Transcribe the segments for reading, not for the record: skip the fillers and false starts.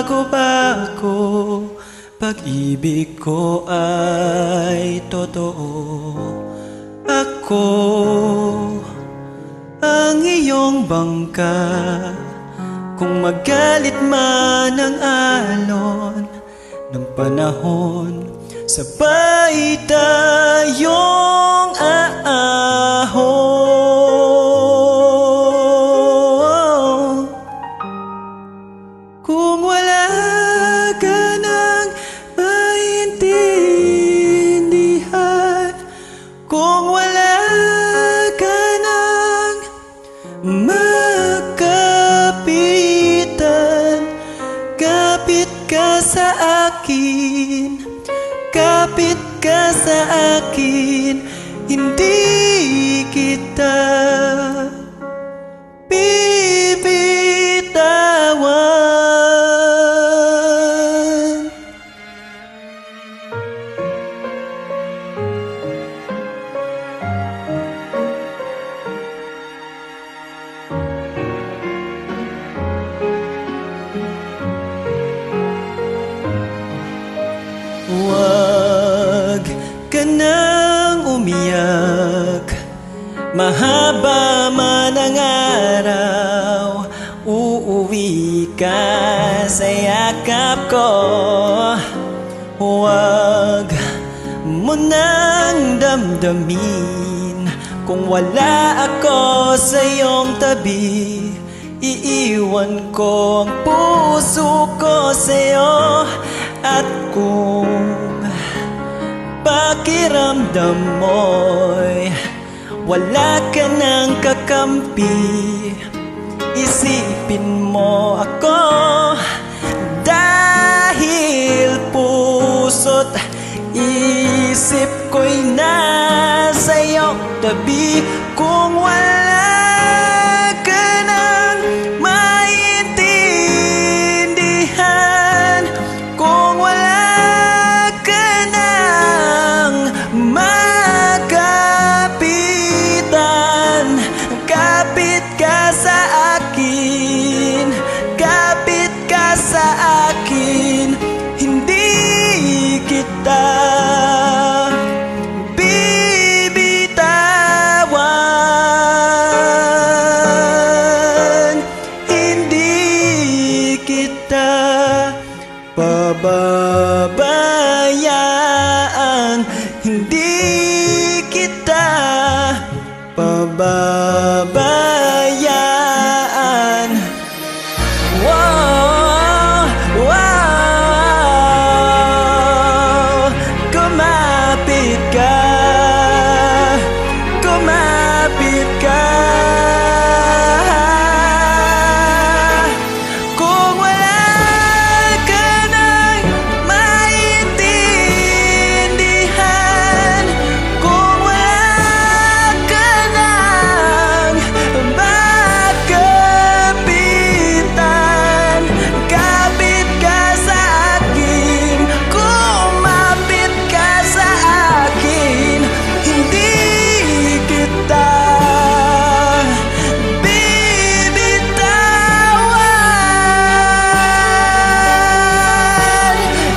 magbago-bago, pag-ibig ko ay totoo. Ako ang iyong bangka, kung magalit man ang alon ng panahon, sabay tayong aahon. Kung wala ka nang maintindihan, kung wala ka nang makapitan, kapit ka sa akin, kapit ka sa akin, hindi kita bibitawan. Huwag ka nang umiyak, mahaba man ang araw, uuwi ka sa yakap ko. Huwag mo nang damdamin, kung wala ako sa iyong tabi, iiwan ko ang puso ko sa'yo. At kung pakiramdam mo'y wala ka ng kakampi, isipin mo ako, dahil puso't isip ko'y nasa iyong tabi. Kung wala ka nang maintindihan, kung wala ka nang makapitan, kapit ka sa akin, kapit ka sa akin, hindi kita bibitawan, hindi kita pababayaan, hindi kita pababayaan. Wow, wow, kumapit ka, kumapit ka. Kung wala ka nang maintindihan, kung wala ka nang makapitan, kapit ka sa akin, kumapit ka sa akin, hindi kita bibitawan,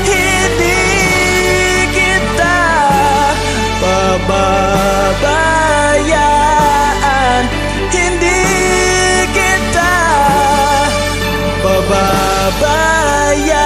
hindi kita pababayaan, hindi kita pababayaan.